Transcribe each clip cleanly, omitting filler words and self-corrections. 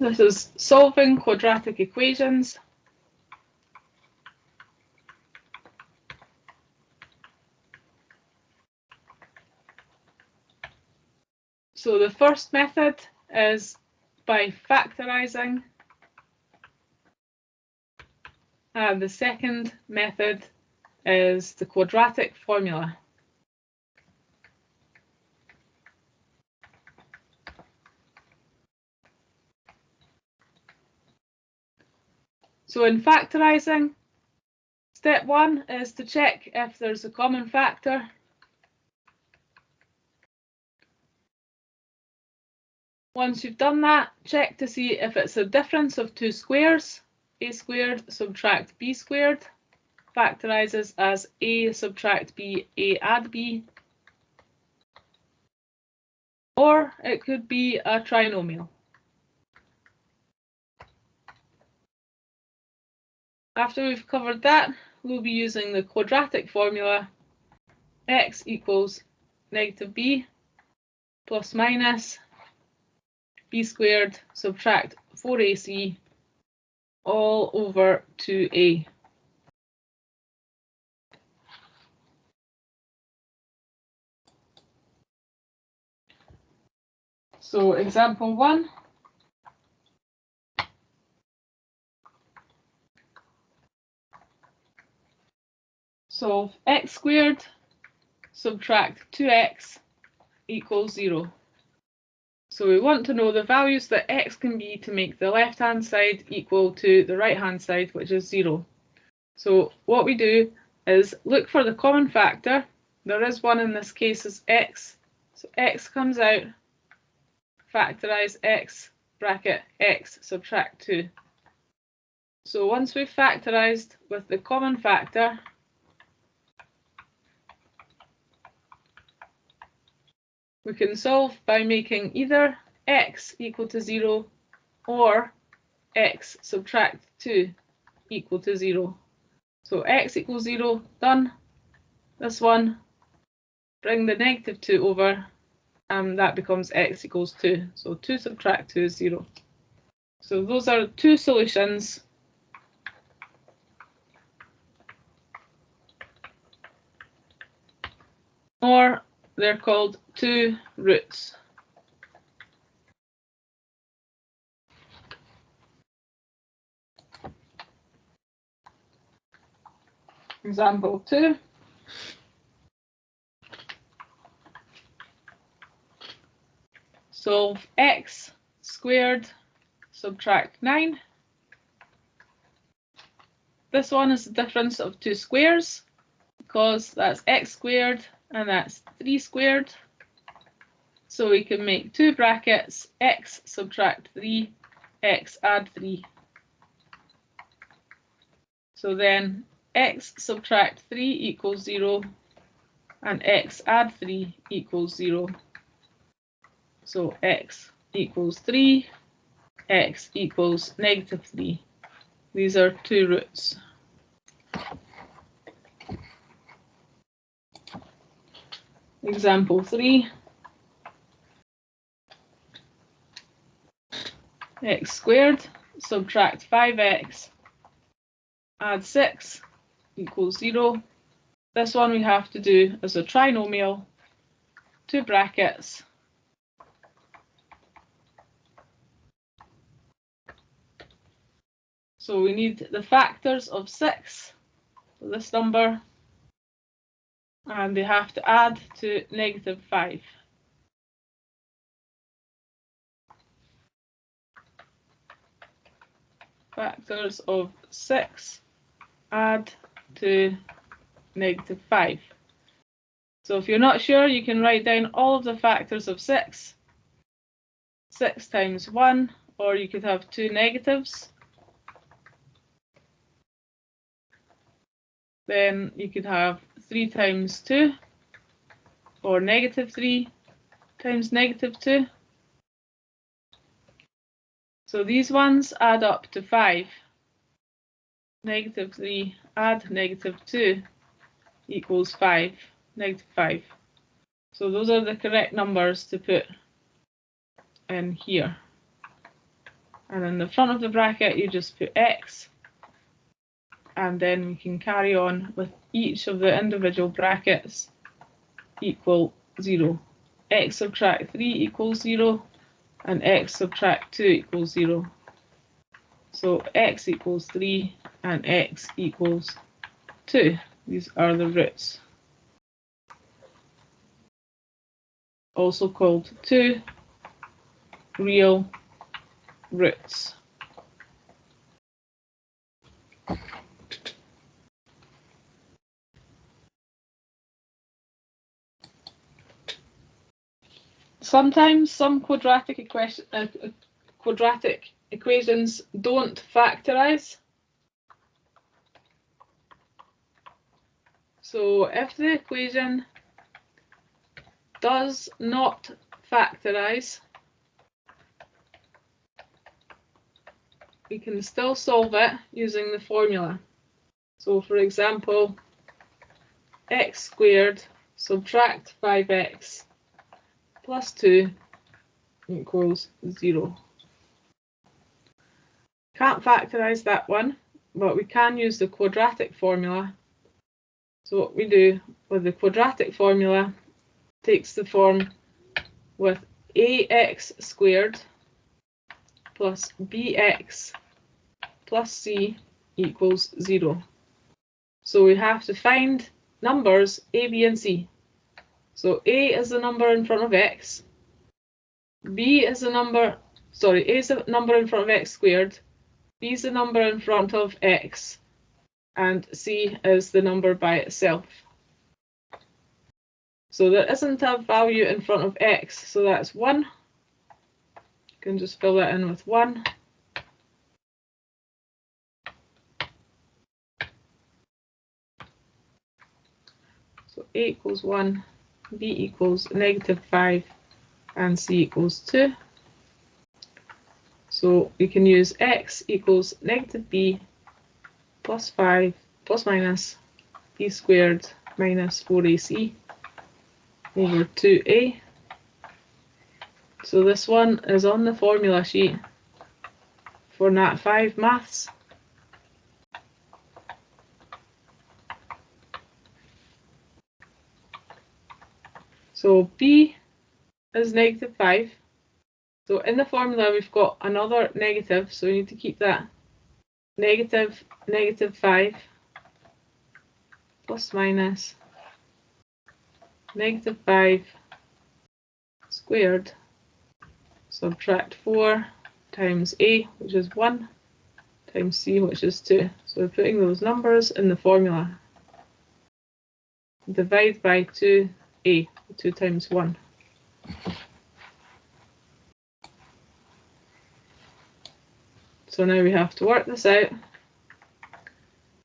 This is solving quadratic equations. So the first method is by factorizing, and the second method is the quadratic formula. So in factorizing, step one is to check if there's a common factor. Once you've done that, check to see if it's a difference of two squares. A squared subtract b squared factorizes as a subtract b, a add b. Or it could be a trinomial. After we've covered that, we'll be using the quadratic formula x equals negative b plus minus b squared subtract 4ac all over 2a. So example 1. Solve x squared subtract 2x equals 0. So we want to know the values that x can be to make the left-hand side equal to the right-hand side, which is 0. So what we do is look for the common factor. There is one in this case is x. So x comes out, factorize x bracket x subtract 2. So once we've factorized with the common factor, we can solve by making either x equal to 0 or x subtract 2 equal to 0. So x equals 0, done. This one, bring the negative 2 over, and that becomes x equals 2. So 2 subtract 2 is 0. So those are two solutions. Or they're called two roots. Example 2. Solve x squared subtract 9. This one is the difference of two squares because that's x squared and that's 3 squared. So we can make two brackets, x subtract 3, x add 3. So then x subtract 3 equals 0 and x add 3 equals 0. So x equals 3, x equals negative 3. These are two roots. Example 3. X squared subtract 5x add 6 equals 0. This one we have to do as a trinomial, two brackets, so we need the factors of 6 for this number, and they have to add to negative 5. Factors of 6 add to negative 5. So if you're not sure, you can write down all of the factors of 6. 6 times 1, or you could have two negatives. Then you could have 3 times 2, or negative 3 times negative 2. So these ones add up to 5. Negative 3 add negative 2 equals 5, negative 5. So those are the correct numbers to put in here. And in the front of the bracket, you just put x, and then we can carry on with each of the individual brackets equal 0. X subtract 3 equals 0, and x subtract 2 equals 0. So x equals 3 and x equals 2. These are the roots. Also called 2 real roots. Sometimes some quadratic equations don't factorize. So if the equation does not factorize, we can still solve it using the formula. So for example, x squared subtract 5x plus 2 equals 0. Can't factorize that one, but we can use the quadratic formula. So what we do with the quadratic formula takes the form with ax squared plus bx plus c equals 0. So we have to find numbers a, b, and c. So a is the number in front of x, a is the number in front of x squared, b is the number in front of x, and c is the number by itself. So there isn't a value in front of x, so that's 1. You can just fill that in with 1. So a equals 1, b equals -5, and c equals 2. So we can use x equals -b plus 5 plus minus b squared minus 4ac over 2a. So this one is on the formula sheet for Nat 5 Maths. So b is -5. So in the formula we've got another negative, so we need to keep that. -5 plus minus -5 squared subtract 4 times a, which is 1, times c, which is 2. So we're putting those numbers in the formula. Divide by 2a, 2 times 1. So now we have to work this out.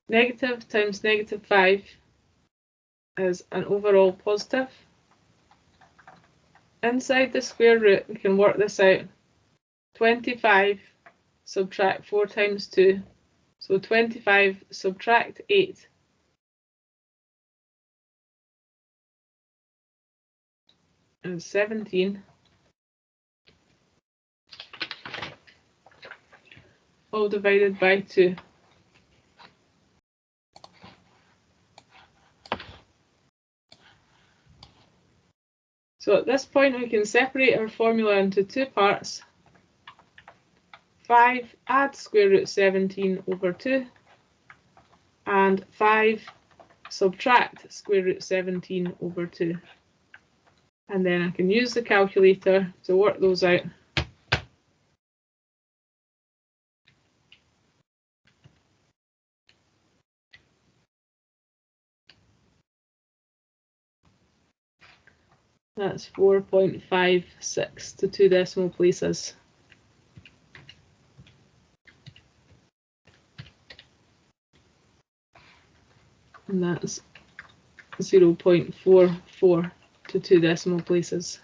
Negative times -5 is an overall positive. Inside the square root, we can work this out. 25 subtract 4 times 2. So 25 subtract 8 is 17. All divided by 2. So at this point we can separate our formula into two parts. 5 add square root 17 over 2, and 5 subtract square root 17 over 2. And then I can use the calculator to work those out. That's 4.56 to 2 decimal places. And that's 0.44 to 2 decimal places.